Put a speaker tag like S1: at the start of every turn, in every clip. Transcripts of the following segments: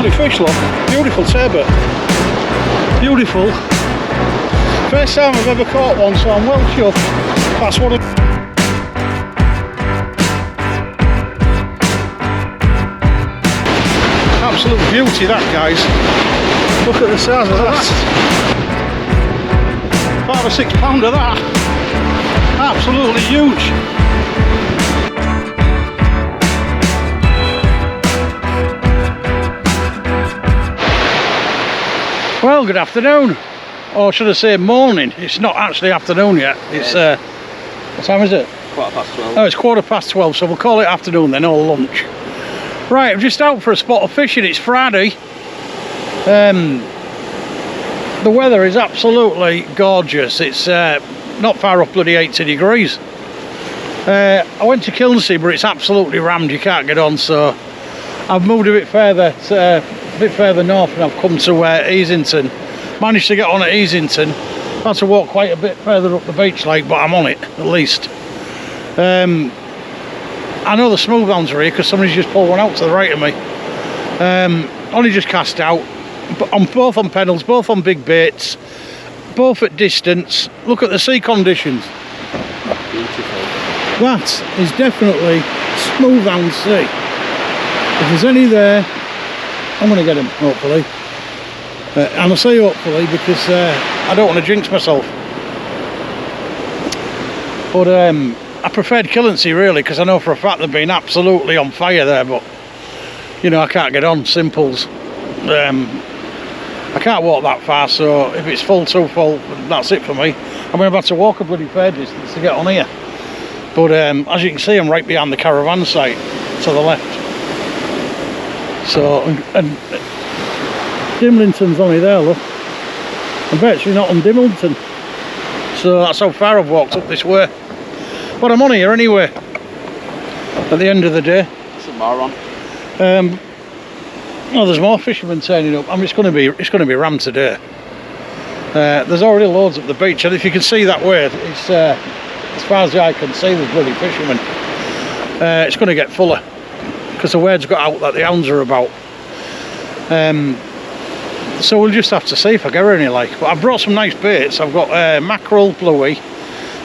S1: Lovely fish, look. Beautiful turbot. Beautiful. First time I've ever caught one, so I'm well chuffed. That's what it... Absolute beauty, that, guys. Look at the size of that. 5 or 6 pounder, that. Absolutely huge. Well, good afternoon. Or should I say morning? It's not actually afternoon yet. It's what time is it?
S2: 12:15.
S1: Oh, it's 12:15, so we'll call it afternoon then, or lunch. Right, I'm just out for a spot of fishing. It's Friday. The weather is absolutely gorgeous. It's not far off bloody 80 degrees. I went to Kilnsea, but it's absolutely rammed. You can't get on, so I've moved a bit further north, and I've come to Easington. Managed to get on at Easington. Had to walk quite a bit further up the beach like, but I'm on it at least. I know the smooth hounds are here because somebody's just pulled one out to the right of me. Only just cast out, but both on pedals, both on big baits, both at distance. Look at the sea conditions.
S2: Beautiful.
S1: That is definitely smooth hound sea. If there's any there, I'm going to get them, hopefully. And I say hopefully because I don't want to jinx myself. But I preferred Kilnsea really, because I know for a fact they've been absolutely on fire there, but you know, I can't get on simples. I can't walk that far, so if it's full, too full, that's it for me. I'm going to have to walk a bloody fair distance to get on here. But as you can see, I'm right behind the caravan site to the left. So, and Dimlington's only there, look. I'm virtually not on Dimlington. So that's how far I've walked up this way. But I'm on here anyway, at the end of the day.
S2: Some more on.
S1: Oh, there's more fishermen turning up. I mean, it's going to be rammed today. There's already loads up the beach, and if you can see that way, it's as far as the eye can see, there's bloody fishermen. It's going to get fuller because the word's got out that the hounds are about. So we'll just have to see if I get any like. But I've brought some nice baits. I've got mackerel, bluey,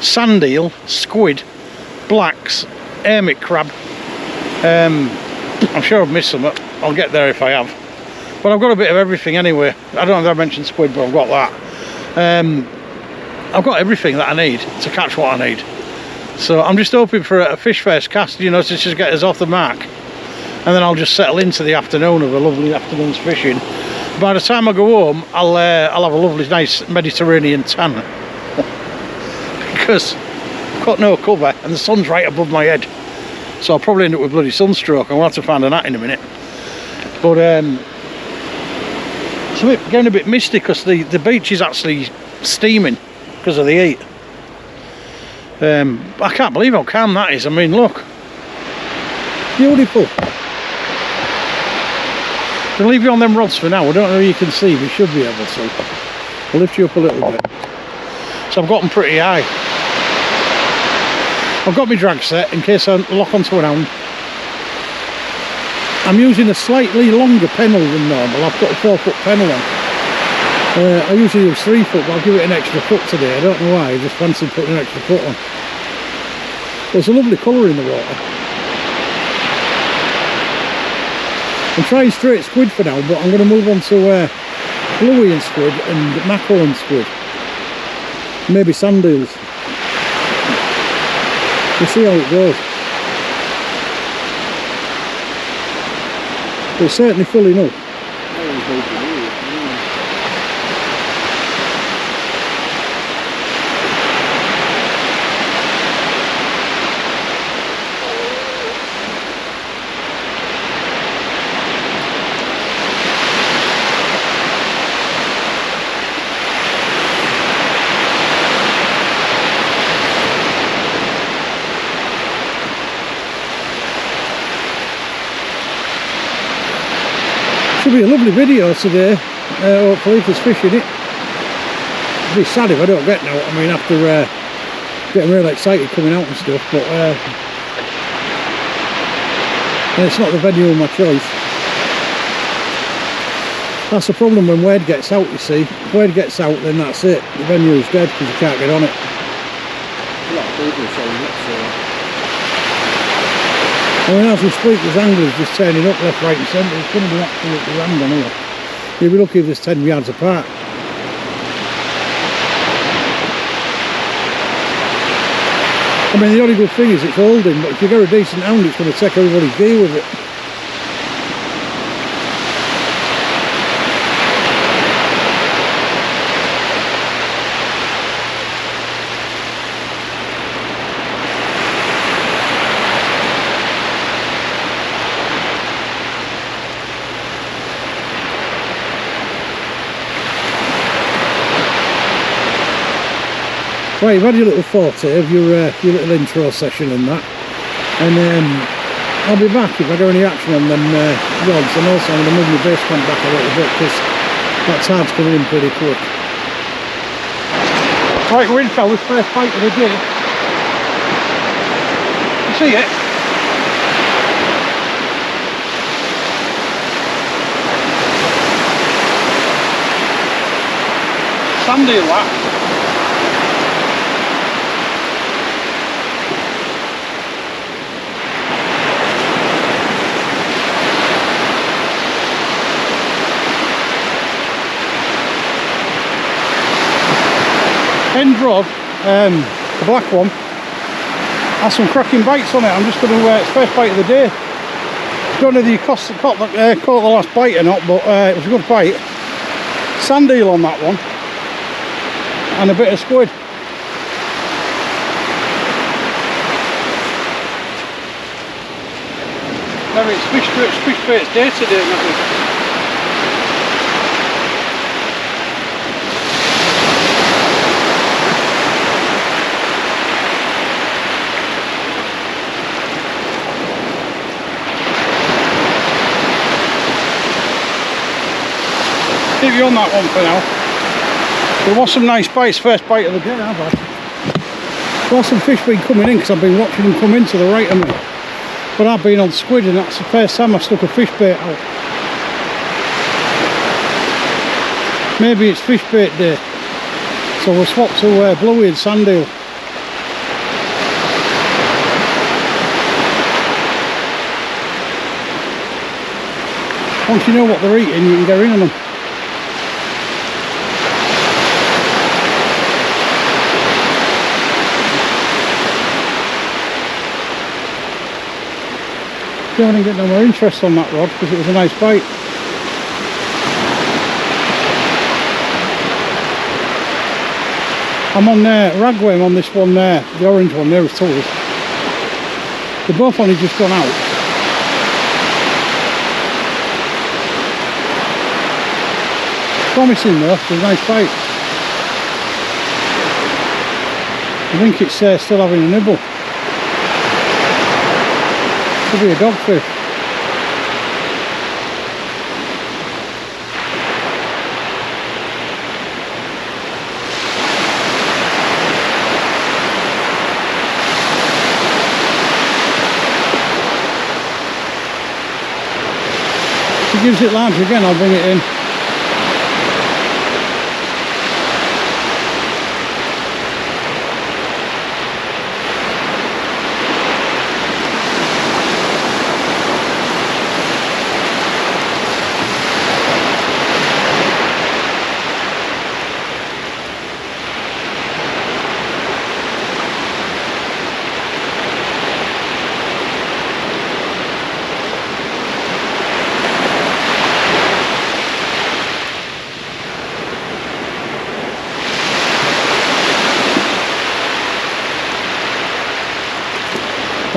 S1: sand eel, squid, blacks, hermit crab. I'm sure I've missed some. I'll get there if I have. But I've got a bit of everything anyway. I don't know if I mentioned squid, but I've got that. I've got everything that I need to catch what I need. So I'm just hoping for a fish first cast, you know, to just get us off the mark. And then I'll just settle into the afternoon of a lovely afternoon's fishing. By the time I go home, I'll have a lovely, nice Mediterranean tan. Because I've got no cover and the sun's right above my head. So I'll probably end up with bloody sunstroke. I'm going to have to find a hat in a minute. But it's getting a bit misty because the beach is actually steaming because of the heat. I can't believe how calm that is. I mean, look. Beautiful. I'll leave you on them rods for now. I don't know if you can see, we should be able to. I'll lift you up a little bit. So I've got them pretty high. I've got my drag set in case I lock onto an hound. I'm using a slightly longer pennel than normal. I've got a 4-foot pennel on. I usually use 3 foot, but I'll give it an extra foot today. I don't know why, I just fancied putting an extra foot on. There's a lovely colour in the water. I'm trying straight squid for now, but I'm going to move on to bluey and squid and mackerel and squid. Maybe sand eels. We'll see how it goes. But it's certainly filling up. Should be a lovely video today, hopefully, if there's fish in it. It'd be sad if I don't get now, I mean, after getting really excited coming out and stuff, but it's not the venue of my choice. That's the problem when Wade gets out, you see. If Wade gets out, then that's it. The venue's dead because you can't get on it. I mean, as we speak, there's anglers just turning up left, right and centre. It's going to be absolutely rammed on here. You'll be lucky if there's 10 yards apart. I mean, the only good thing is it's holding, but if you got a decent hound, it's going to take everybody's gear with it. Right, you've had your little forte of your little intro session and that, and I'll be back if I do any action on them rods, and also I'm going to move my base camp back a little bit because that tide's coming in pretty quick. Right, we're in, fellas, first fight of the day. You see it? Sandy that. End rod, the black one, has some cracking bites on it. I'm just going to, it's first bite of the day. Don't know if you caught the last bite or not, but it was a good bite. Sand eel on that one, and a bit of squid. Maybe it's fish bait's day today, maybe. Keep you on that one for now. There was some nice bites, first bite of the day, I've had. There was some fish been coming in because I've been watching them come in to the right of me. But I've been on squid and that's the first time I stuck a fish bait out. Maybe it's fish bait day. So we'll swap to bluey and sand eel. Once you know what they're eating, you can get in on them. I didn't get no more interest on that rod because it was a nice bite. I'm on ragworm on this one there, the orange one there with tools. They're both only just gone out. Promising though, it's a nice bite. I think it's still having a nibble. Could be a dogfish. If it gives it large again, I'll bring it in.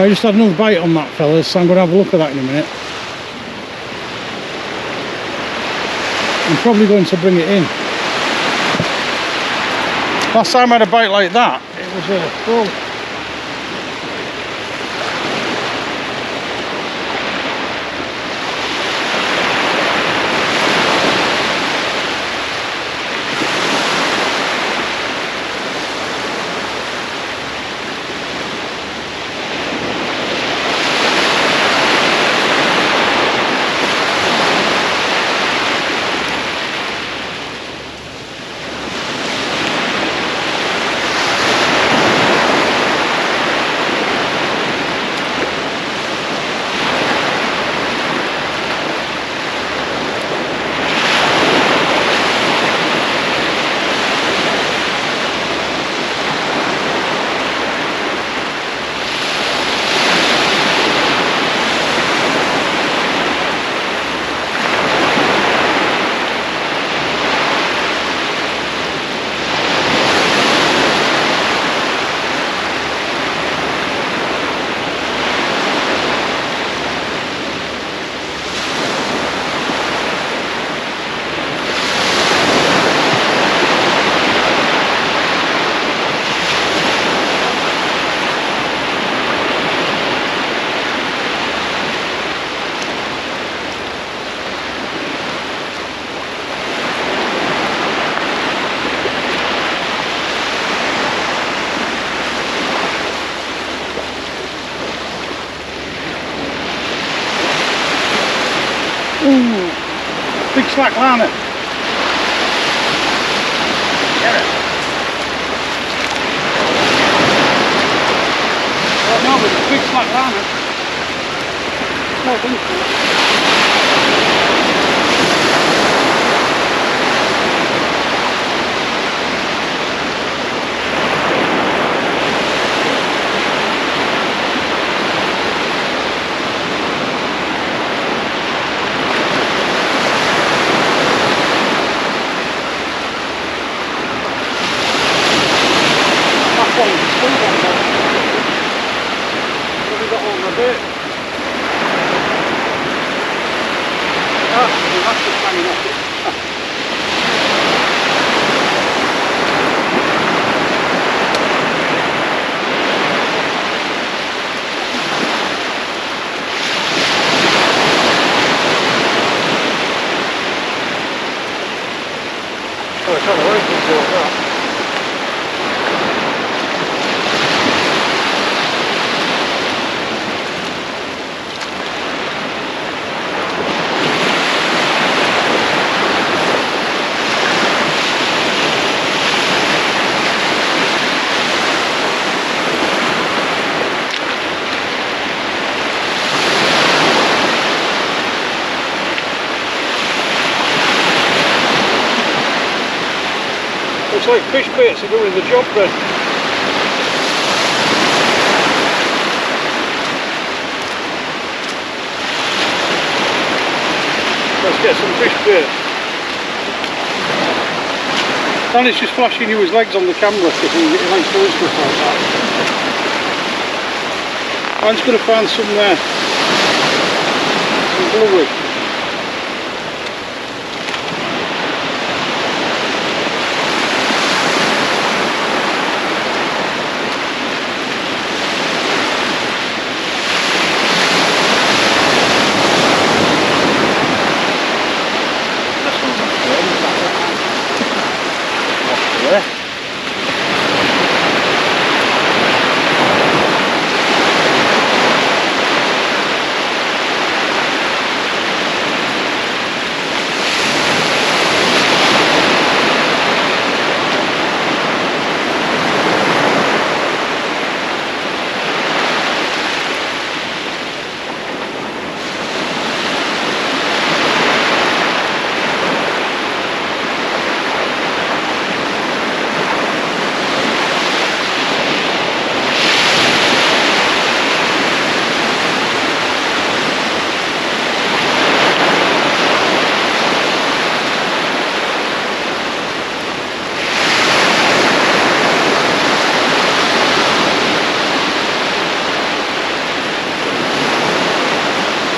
S1: I just had another bite on that, fellas, so I'm going to have a look at that in a minute. I'm probably going to bring it in. Last time I had a bite like that, it was a full. slack liner. Get it. Oh no, but it's a big slack liner. Small thing. Looks like fish baits are doing the job then. Let's get some fish bait. And it's just flashing you his legs on the camera because he likes doing stuff like that. I'm just going to find some bluey.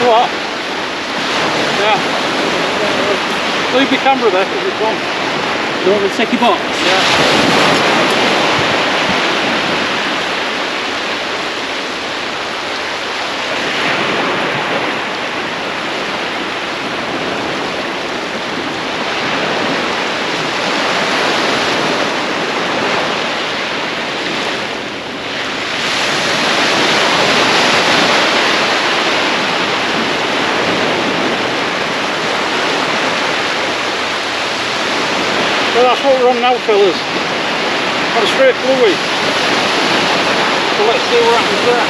S1: What? Yeah. Leave your camera there because it's on.
S2: You want me to take your box?
S1: Yeah. So that's what we're on now, fellas. Got a straight bluey. So let's see what happens there.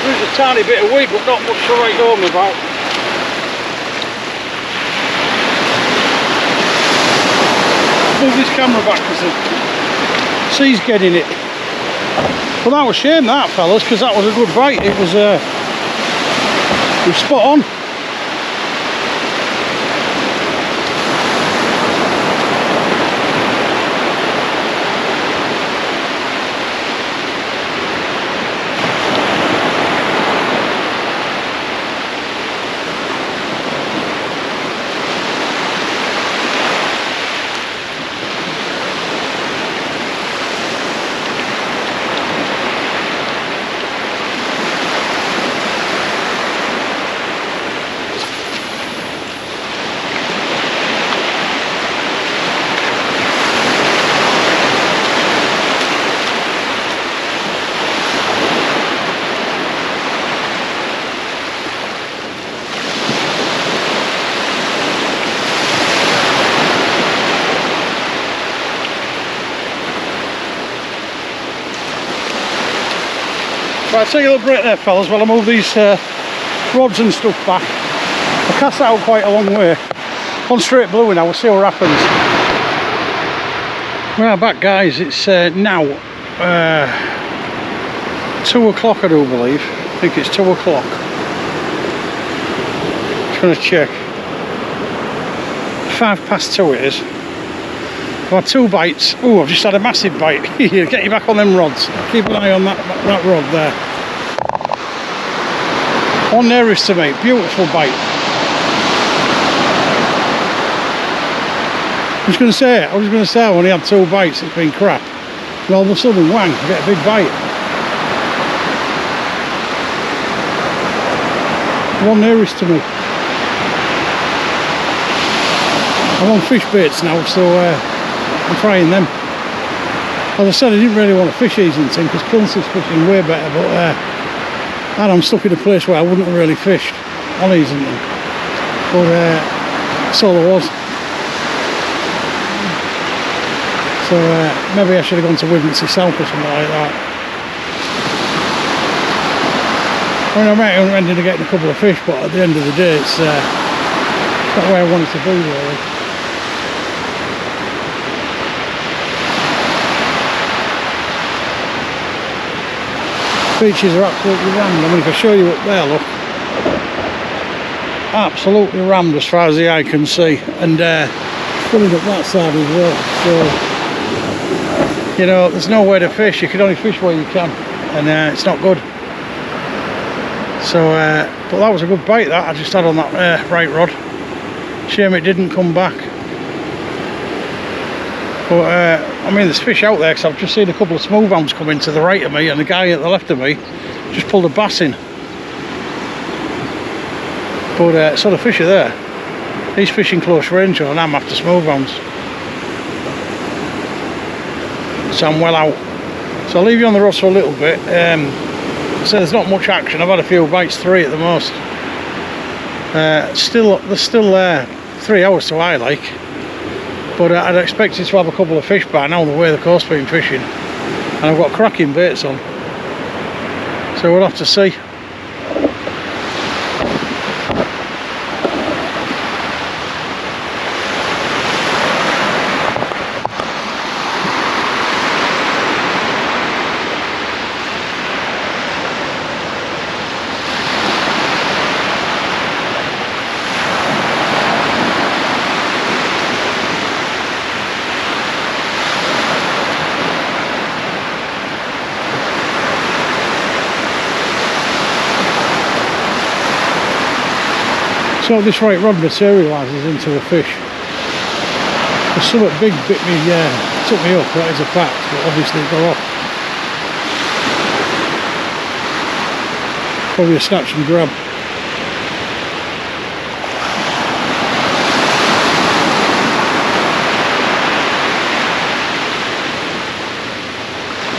S1: There's a tiny bit of weed, but not much to write home about. Move this camera back because the sea's getting it. Well, that was a shame that, fellas, because that was a good bite. It was spot on. Right, take a little break there, fellas, while I move these rods and stuff back. I cast that out quite a long way. On straight blue now, we'll see what happens. Right, back guys, it's now 2 o'clock I do believe. I think it's 2 o'clock. Just going to check. 2:05 it is. I've had 2 bites. Oh, I've just had a massive bite. Get you back on them rods. Keep an eye on that rod there. One nearest to me, beautiful bite. I was going to say I only had 2 bites, it's been crap. And all of a sudden, whang, I get a big bite. One nearest to me. I'm on fish baits now, so I'm trying them. As I said, I didn't really want to fish Easington because Quincy's fishing way better, but and I'm stuck in a place where I wouldn't have really fished on Easington. But that's all there was. So maybe I should have gone to Wigmancy South or something like that. I mean, I might have ended up getting a couple of fish, but at the end of the day, it's not where I wanted to be really. Beaches are absolutely rammed. I mean, if I show you up there, look, absolutely rammed as far as the eye can see, and filling up that side as well. So, you know, there's nowhere to fish. You can only fish where you can, and it's not good. So, but that was a good bite that I just had on that right rod. Shame it didn't come back. But I mean, there's fish out there because I've just seen a couple of smooth hounds coming to the right of me, and the guy at the left of me just pulled a bass in. But so the fish are there. He's fishing close range, and I'm after smooth hounds. So I'm well out. So I'll leave you on the rods for a little bit. So there's not much action. I've had a few bites, 3 at the most. There's still 3 hours to eye like. But I'd expected to have a couple of fish by now the way the coast's been fishing. And I've got cracking baits on. So we'll have to see. So this right rod materialises into a fish. There's something big took me up, that is a fact, but obviously it got off. Probably a snatch and grab.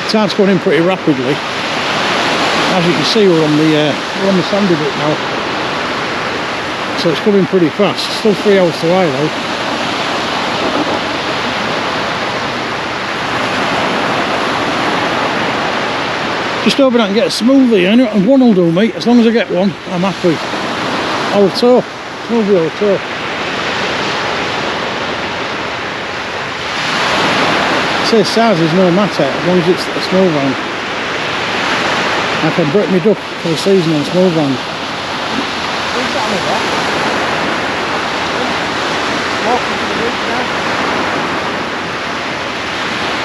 S1: The tide's going in pretty rapidly. As you can see, we're on the sandy bit now. So it's coming pretty fast. Still 3 hours to eye though. Just hoping I can get a smoothie, and one will do, mate. As long as I get one, I'm happy. I'll tow. Smoothie or tow. Say size is no matter as long as it's a smooth hound. I can break me duck for the season on smooth hound.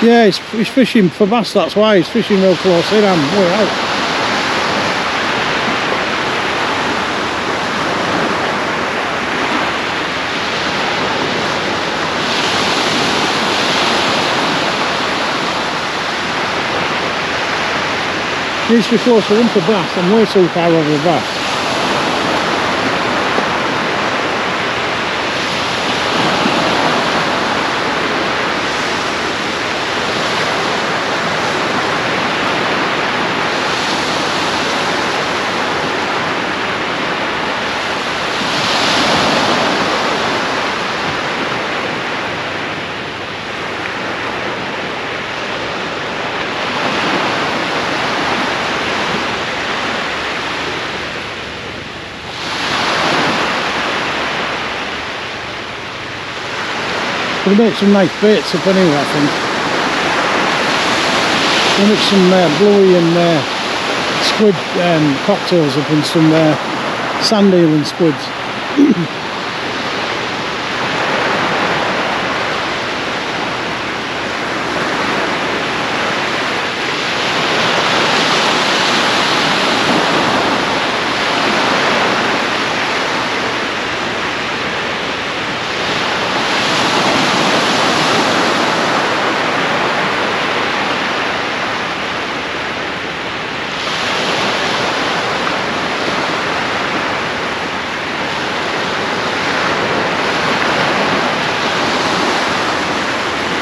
S1: Yeah, he's fishing for bass, that's why he's fishing real close in. I'm way out. He needs to be closer into bass. I'm way too far over the bass. We'll make some nice baits up anyway, I think. We'll mix some bluey and squid cocktails up and some sand eel and squids.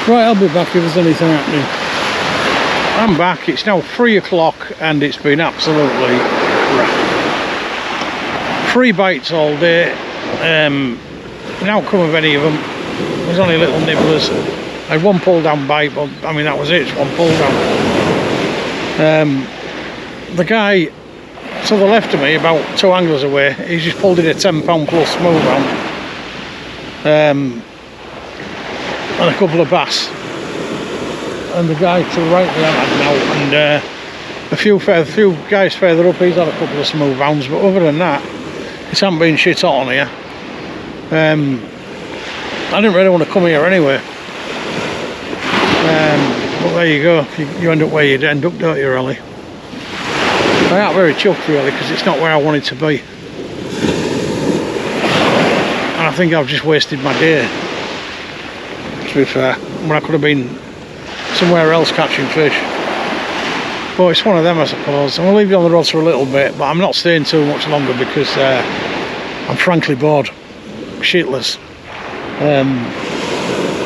S1: Right, I'll be back if there's anything happening. I'm back, it's now 3 o'clock and it's been absolutely crap. 3 bites all day, no outcome of any of them. There's only little nibblers. I had 1 pull down bite, but I mean that was it, it's 1 pull down. The guy to the left of me, about 2 anglers away, he's just pulled in a 10 pound plus smooth hound. And a couple of bass, and the guy to the right we haven't had now, and a few guys further up he's had a couple of smooth hounds, but other than that it hasn't been shit hot on here. I didn't really want to come here anyway, but there you go, you end up where you'd end up, don't you, really? I ain't very chuffed really, because it's not where I wanted to be, and I think I've just wasted my day, to be fair, when I could have been somewhere else catching fish. But it's one of them, I suppose. I'm going to leave you on the rods for a little bit, but I'm not staying too much longer because I'm frankly bored, shitless.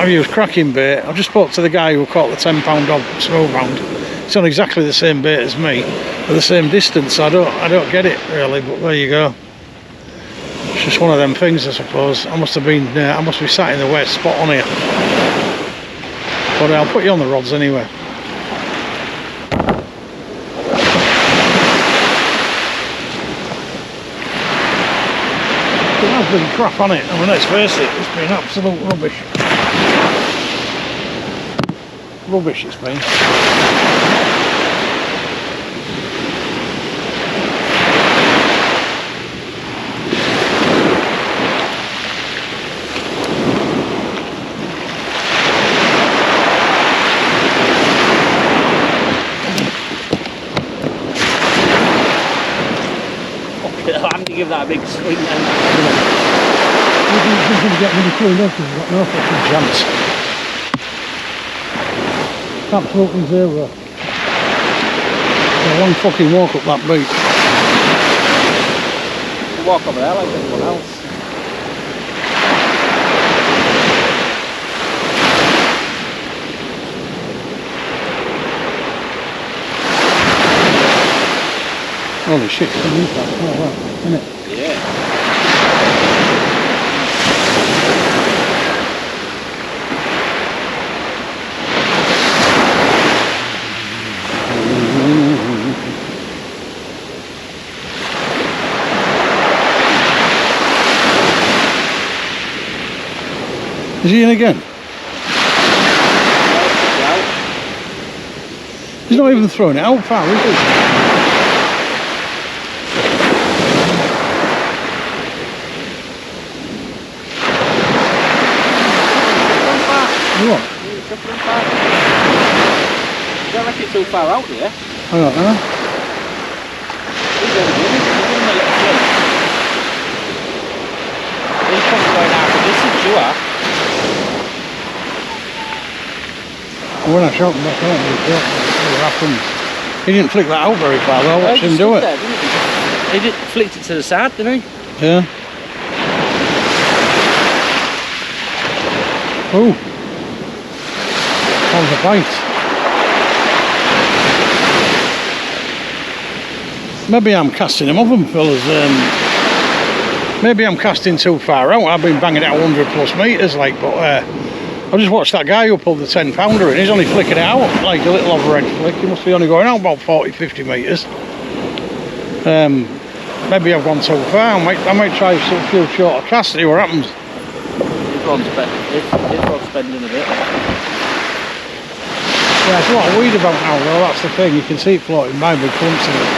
S1: I've used cracking bait. I just spoke to the guy who caught the 10 pound smooth hound. It's on exactly the same bait as me, at the same distance. So I don't get it really, but there you go. It's just one of them things, I suppose. I must be sat in the wet spot on here. But I'll put you on the rods anyway. It has been crap on it, I mean, let's face it, it's been absolute rubbish. Rubbish it's been.
S2: Give that a big swing then.
S1: You can get really cleaned up because you've got no fucking chance. Absolutely zero. It's a long fucking walk up that beach.
S2: You walk over there like everyone else.
S1: Holy shit, it's a new pack. Oh wow, isn't it?
S2: Yeah.
S1: Is he in again? He's not even throwing it out far, is he? What?
S2: Is that like it's too far out here?
S1: I don't know.
S2: He's only giving a little flip. He's probably going out of distance, you are.
S1: When I shot him back out, what happened? He didn't flick that out very far though, I watched him do it.
S2: There, didn't he? He flicked it to the side, didn't he?
S1: Yeah. Oh. That was a bite. Maybe I'm casting him off them, fellas. Maybe I'm casting too far out. I've been banging it at 100 plus metres, like, but I just watched that guy who pulled the 10 pounder and he's only flicking it out like a little overhead flick. He must be only going out about 40-50 metres. Maybe I've gone too far. I might try a few shorter casts, see what happens.
S2: You've one's bending a bit.
S1: Yeah, there's a lot of weed about now though, that's the thing. You can see it floating by with clumps in it.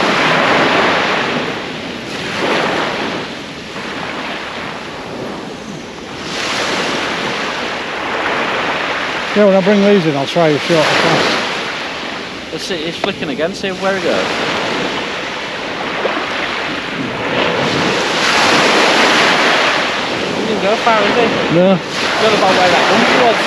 S1: Yeah, when I bring these in, I'll try a short cast.
S2: Let's see, it's flicking again, see where it goes. He didn't go far, is he?
S1: No.
S2: Got about where that bunker was.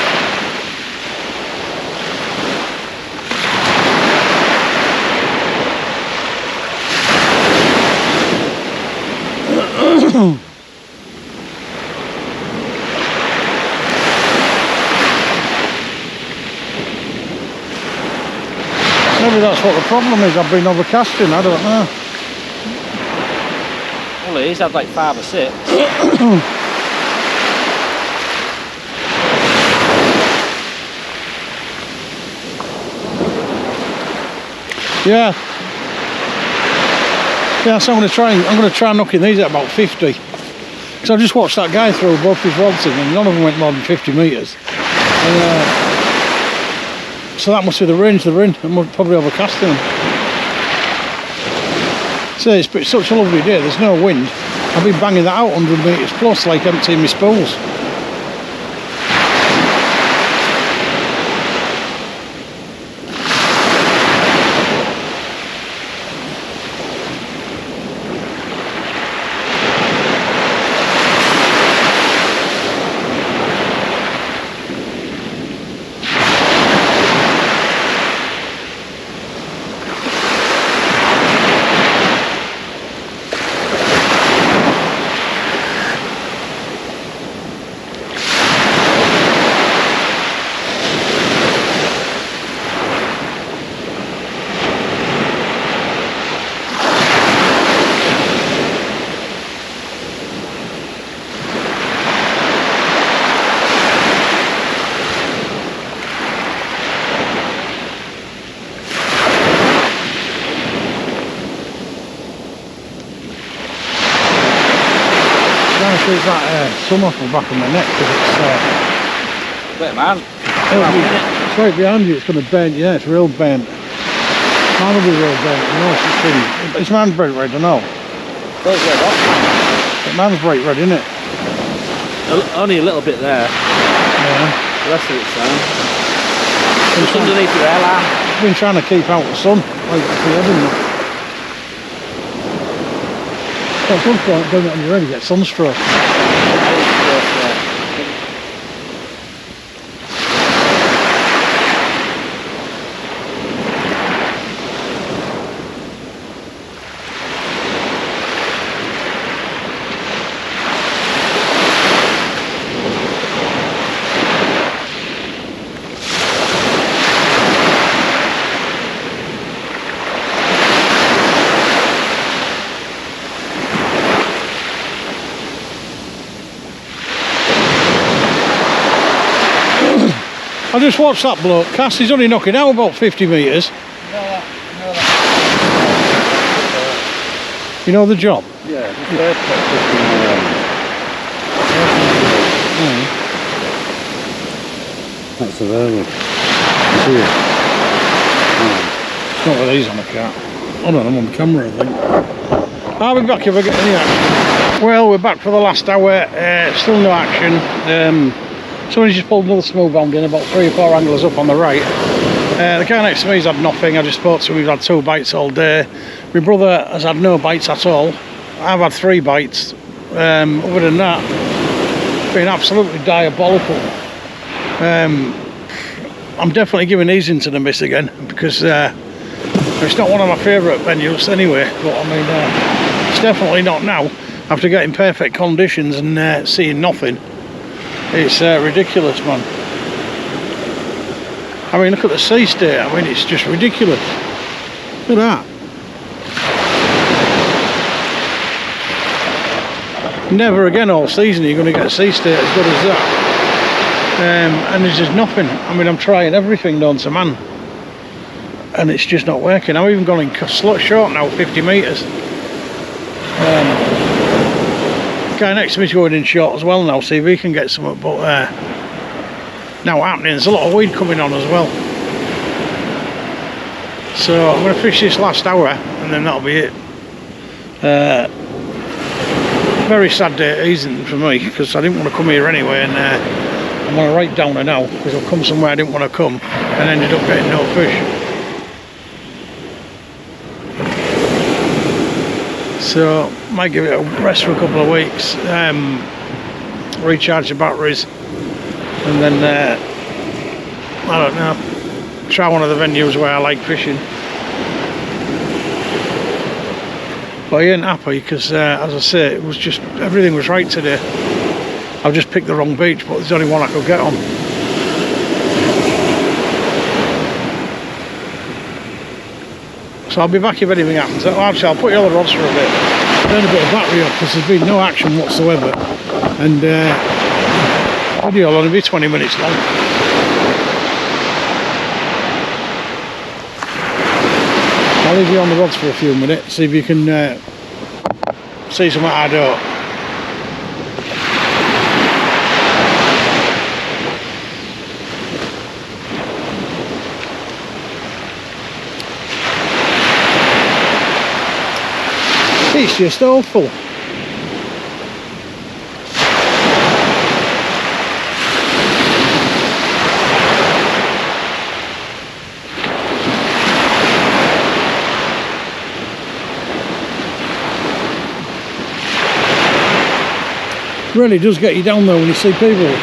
S1: Maybe that's what the problem is, I've been overcasting, I don't know.
S2: Well, he's had like 5 or 6.
S1: Yeah. Yeah, so I'm going to try knocking these at about 50. So I just watched that guy throw both his rods in and none of them went more than 50 metres. So that must be the range they're in. I'm probably overcasting them. So it's such a lovely day, there's no wind. I've been banging that out 100 metres plus, like emptying my spools. There's that some off the back of my neck because it's
S2: Wait, man.
S1: it's right behind you, it's going to bend. Yeah, it's real bent. Mine will be real bent, you know. It's mine's bright red, I know.
S2: Those red hot.
S1: But mine's bright red, isn't it?
S2: Only a little bit there.
S1: Yeah.
S2: The rest of it's down. Just underneath your airline.
S1: I've been trying to keep out the sun, like the head. That's one point, doing it on your head, you get sunstroke. I just watched that bloke cast, he's only knocking out about 50 metres. You know the job?
S2: Yeah.
S3: That's a vermin. See it?
S1: It's not with these on the cat. Oh no, I'm on camera, I think. I'll be back if I get any action. Well, we're back for the last hour. Still no action. Somebody's just pulled another smooth hound in, about 3 or 4 anglers up on the right. The guy next to me's had nothing. I just spoke to him, we've had 2 bites all day. My brother has had no bites at all. I've had 3 bites. Other than that, it's been absolutely diabolical. I'm definitely giving Easington a miss again because it's not one of my favourite venues anyway, but I mean it's definitely not now after getting perfect conditions and seeing nothing. It's ridiculous, man. I mean, look at the sea state. I mean, it's just ridiculous. Look at that. Never again all season are you going to get a sea state as good as that. And there's just nothing. I mean, I'm trying everything known to man, and it's just not working. I've even gone in short now, 50 metres. Guy next to me's going in short as well now, see if he can get something, but now happening, there's a lot of weed coming on as well. So I'm going to fish this last hour and then that'll be it. Very sad day at Easington for me, because I didn't want to come here anyway, and I'm on a right downer now because I've come somewhere I didn't want to come and ended up getting no fish. So might give it a rest for a couple of weeks, recharge the batteries, and then I don't know, try one of the venues where I like fishing. But I ain't happy because as I say, it was just, everything was right today. I've just picked the wrong beach, but there's only one I could get on. So I'll be back if anything happens. Actually, I'll put you on the rods for a bit, turn a bit of battery up because there's been no action whatsoever, and video will only be 20 minutes long. I'll leave you on the rods for a few minutes, see if you can see some Haddock. It's just awful. Really does get you down though when you see people, like,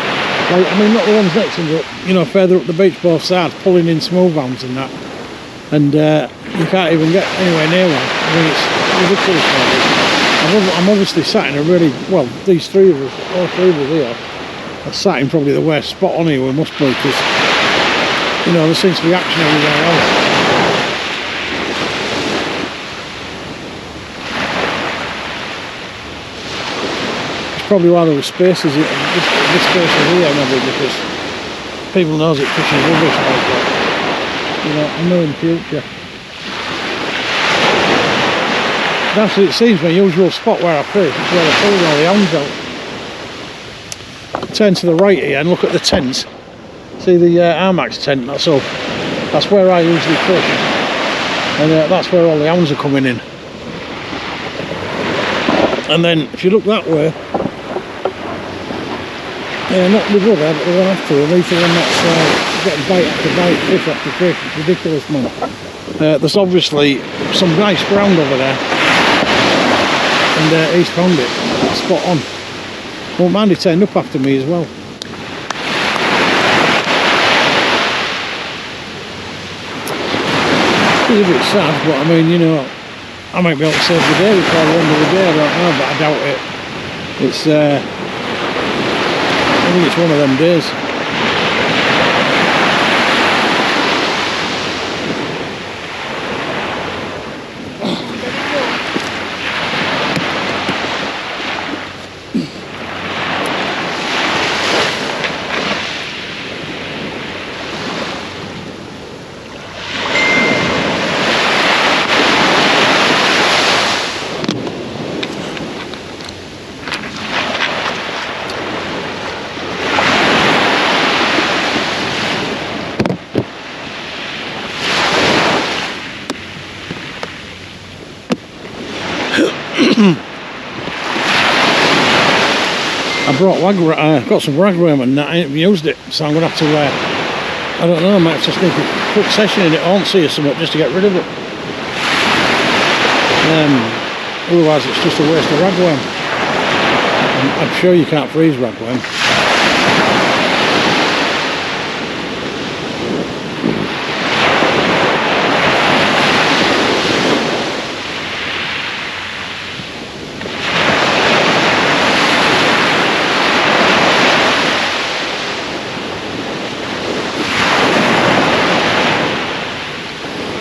S1: I mean, not the ones next to them, but you know, further up the beach both sides, pulling in smooth hounds and that, and you can't even get anywhere near one. I mean, it's ridiculous. I'm obviously sat in a really, well, these three of us, all three of us here, are sat in probably the worst spot on here, we must be, because you know there seems to be action everywhere else. Probably why there were spaces, this space is here maybe, because people knows it fishing rubbish like that. You know, I know in the future. That's what it seems my usual spot where I fish, it's where I pull all the hounds out. Turn to the right here and look at the tents. See the Armax tent, that's up. That's where I usually fish. And that's where all the hounds are coming in. And then if you look that way, yeah, not the brother, but the one after him. He's the one that's getting bite after bite, fish after fish. It's ridiculous, man. There's obviously some nice ground over there, and he's found it spot on. Won't mind he turned up after me as well. It's a bit sad, but I mean, you know, I might be able to save the day before the end of the day. I don't know, but I doubt it. It's I think it's one of them days. I brought got some ragworm and that, I ain't used it, so I'm going to have to, I don't know, I might have to sneak a quick session in it, on see or something, just to get rid of it. Otherwise it's just a waste of ragworm. I'm sure you can't freeze ragworm.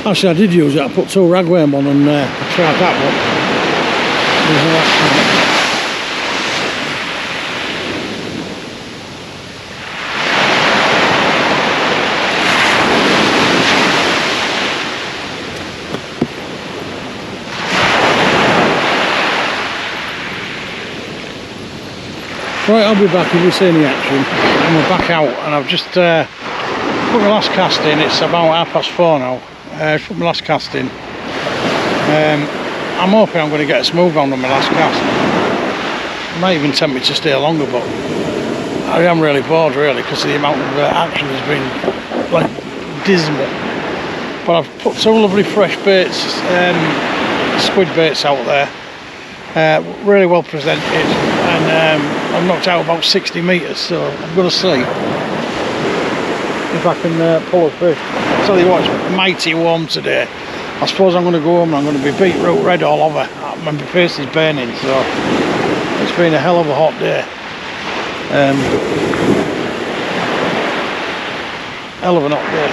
S1: Actually, I did use it. I put 2 ragworm on and tried that one. There's no action on it. Right, I'll be back if you see any action. And we're back out, and I've just put my last cast in. It's about 4:30 now. Just put my last cast in. I'm hoping I'm going to get a smooth on my last cast. It might even tempt me to stay longer, but I am really bored really because the amount of action has been like dismal. But I've put two lovely fresh baits, squid baits out there, really well presented, and I've knocked out about 60 metres, so I'm going to see if I can pull a fish. I'll tell you what, it's mighty warm today. I suppose I'm going to go home and I'm going to be beetroot red all over. My face is burning, so it's been a hell of a hot day. Hell of an hot day.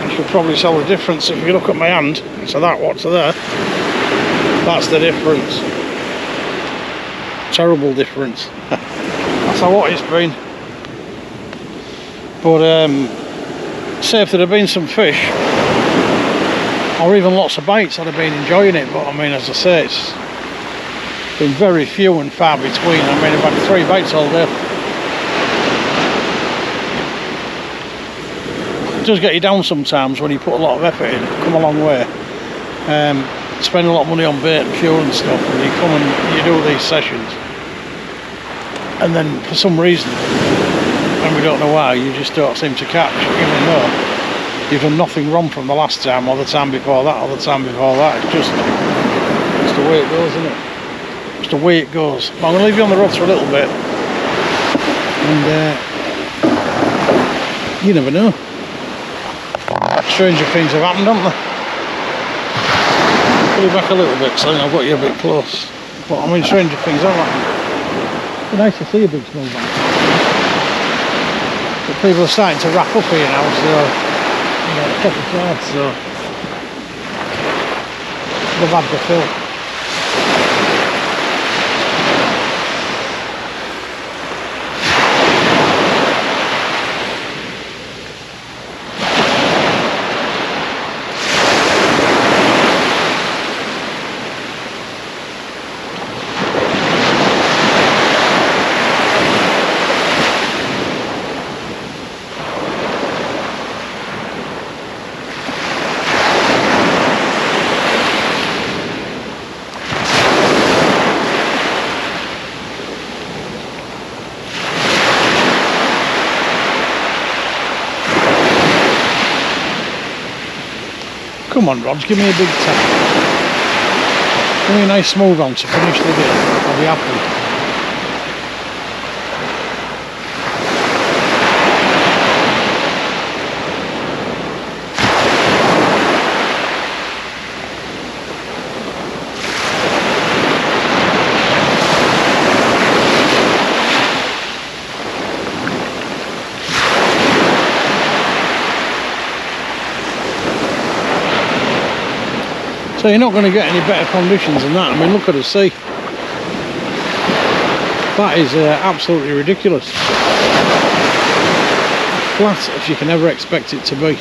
S1: You should probably tell the difference if you look at my hand. So that what's there, that's the difference. Terrible difference. That's how hot it's been. But say if there'd have been some fish or even lots of bites, I'd have been enjoying it. But I mean, as I say, it's been very few and far between. I mean, I've had 3 bites all day. It does get you down sometimes when you put a lot of effort in, come a long way. Spend a lot of money on bait and fuel and stuff, and you come and you do these sessions, and then for some reason, and we don't know why, you just don't seem to catch, even though you've done nothing wrong from the last time or the time before that or the time before that. It's just the way it goes, isn't it? It's the way it goes. But I'm going to leave you on the rods for a little bit, and you never know. Stranger things have happened, haven't they? Pull you back a little bit, so I think I've got you a bit close. But I mean, stranger things have happened. It's nice to see a big snowbank. But people are starting to wrap up here now, so you know, it's proper hard, so they've had the fill. Come on, Rods, give me a big tap. Give me a nice smooth on to finish the day. I'll be happy. So you're not going to get any better conditions than that. I mean, look at the sea. That is absolutely ridiculous. Flat as you can ever expect it to be.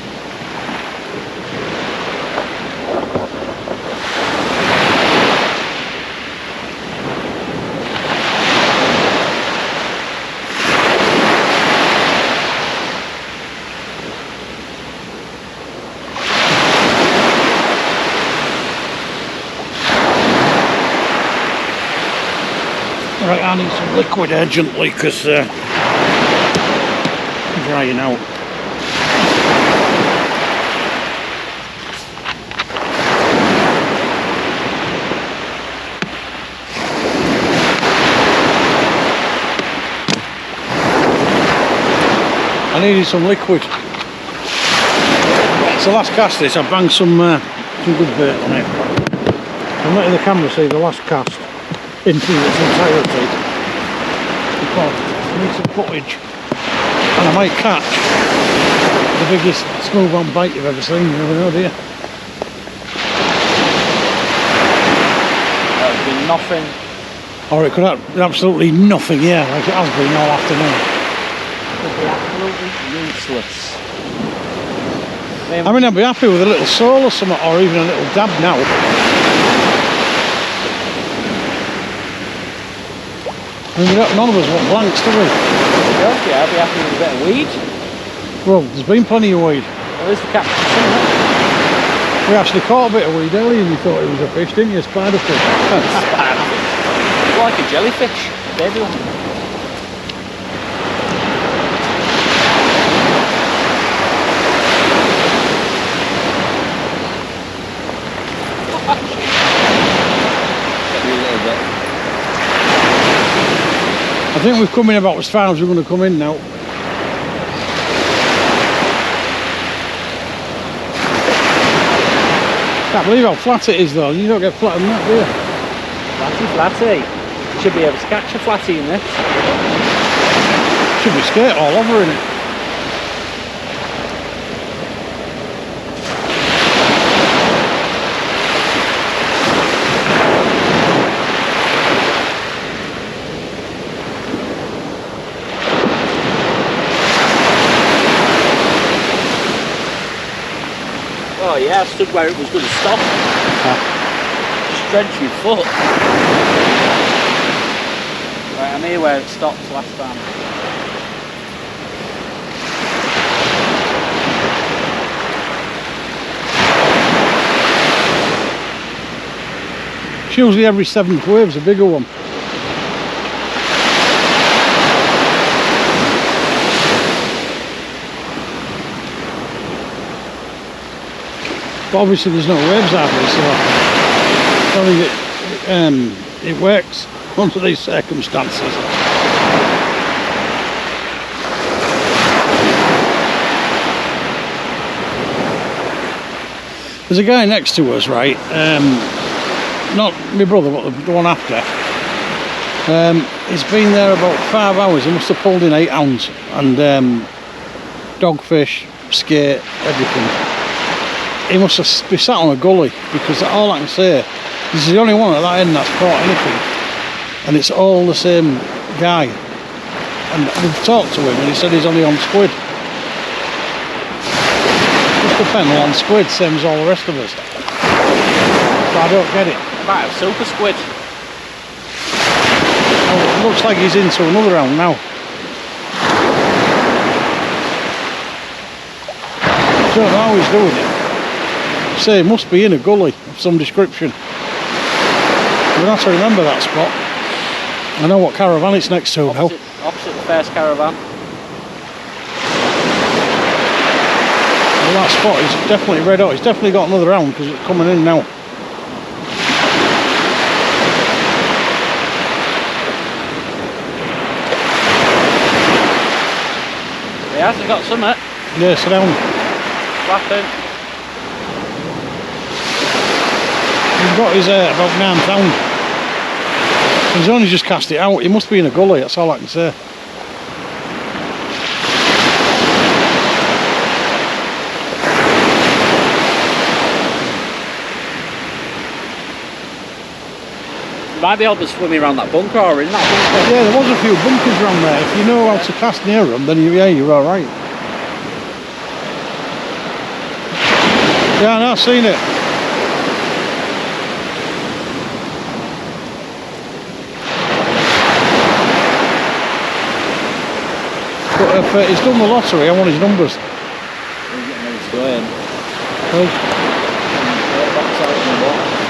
S1: Right, I need some liquid urgently because I'm drying out. I needed some liquid. So last cast this, I banged some good bait on it. I'm letting the camera see the last cast into its entirety because I need some footage and I might catch the biggest smooth on bite you've ever seen. You never know, do you?
S2: That'd be nothing.
S1: Or it could have absolutely nothing, yeah, like it has been all afternoon.
S2: It'd be absolutely useless.
S1: I mean, I'd be happy with a little sole or something, or even a little dab now. I mean, none of us want blanks, do we?
S2: Yeah, I'd be happy with a bit of weed.
S1: Well, there's been plenty of weed.
S2: At least we captured some of it.
S1: We actually caught a bit of weed earlier and you thought it was a fish, didn't you? Spider fish.
S2: It's like a jellyfish, a baby one.
S1: I think we've come in about as far as we're going to come in now. Can't believe how flat it is though. You don't get flat on that, do you?
S2: Flatty. Should be able to catch a flatty in this.
S1: Should be skate all over in it.
S2: Oh yeah, I stood where it was going to stop. Just drench your foot. Right, I'm here where it stopped last time.
S1: It's usually every 7th wave's a bigger one. But obviously there's no waves out there, so I think it works under these circumstances. There's a guy next to us, right? Not my brother, but the one after. He's been there about 5 hours. He must have pulled in 8 hounds and dogfish, skate, everything. He must have been sat on a gully, because all I can say, this is the only one at that end that's caught anything, and it's all the same guy. And we've talked to him and he said he's only on squid. Just a pennel on squid, same as all the rest of us. So I don't get it.
S2: Might have super squid.
S1: Oh, it looks like he's into another round now. I don't know how he's doing it. Say, it must be in a gully of some description. We'll have to remember that spot. I know what caravan it's next to now.
S2: Opposite the first caravan.
S1: Well, that spot is definitely red hot. It's definitely got another round because it's coming in now.
S2: He has got some it.
S1: Yeah, sit down.
S2: Flapping.
S1: He's got his about 9 pound. He's only just cast it out. He must be in a gully, that's all I can say.
S2: Might be able to swim around that bunker or in that bunker.
S1: Yeah, there was a few bunkers around there. If you know how to cast near them, then you're alright. Yeah, no, I've seen it. But if he's done the lottery, I want his numbers.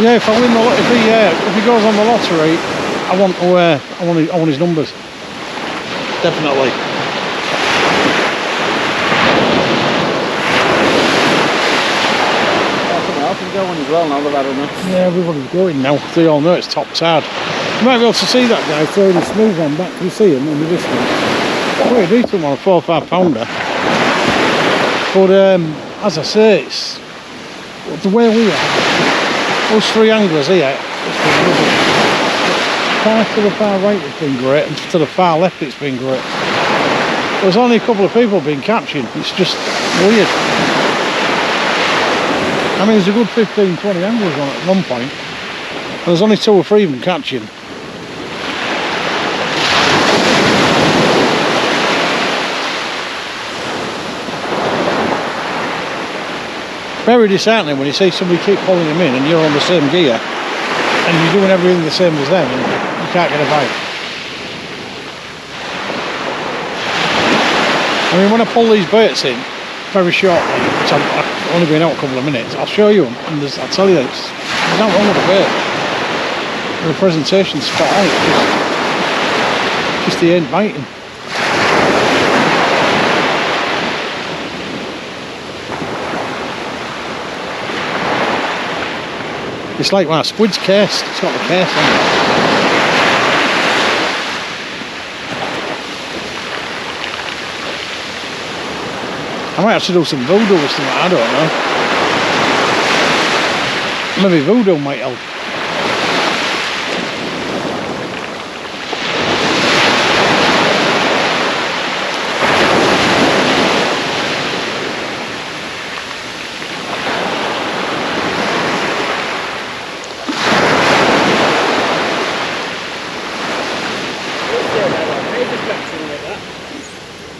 S1: Yeah, if I win the if he goes on the lottery, I want his numbers. Definitely.
S2: I can go on as well now they've had enough.
S1: Yeah, everybody's going now. They all know it's top sad. You might be able to see that guy throwing a smooth one back. Can you see him in the distance? Quite a decent one, a 4 or 5 pounder. But as I say, it's the way we are. Those 3 anglers here, it's been lovely. Far to the far right it's been great, and to the far left it's been great. There's only a couple of people been catching. It's just weird. I mean, there's a good 15, 20 anglers on at one point. And there's only 2 or 3 of them catching. Very disheartening when you see somebody keep pulling them in and you're on the same gear and you're doing everything the same as them and you can't get a bite. I mean, when I pull these baits in very shortly, which I've only been out a couple of minutes, I'll show you them, and I'll tell you that there's nothing wrong with the bait. The presentation's spot on, it's just they ain't biting. It's like when a squid's cased, it's got the case on it. I might have to do some voodoo or something, I don't know. Maybe voodoo might help.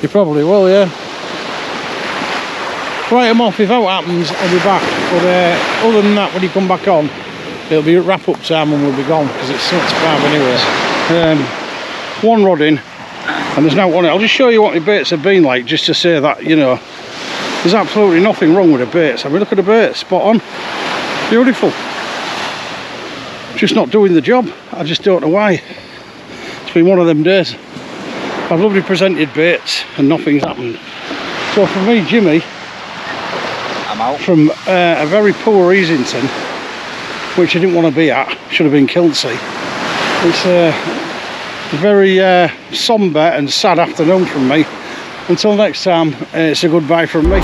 S1: You probably will, yeah. Write them off, if that happens, I'll be back. But other than that, when you come back on, it'll be wrap up time and we'll be gone, because it's 6:05 anyway. One rod in, and there's now one. I'll just show you what my baits have been like, just to say that, you know, there's absolutely nothing wrong with the baits. I mean, look at the baits, spot on. Beautiful. Just not doing the job. I just don't know why. It's been one of them days. I've lovely presented baits and nothing's happened. So for me, Jimmy,
S2: I'm out.
S1: From a very poor Easington, which I didn't want to be at, should have been Kilnsea. It's a very sombre and sad afternoon from me. Until next time, it's a goodbye from me.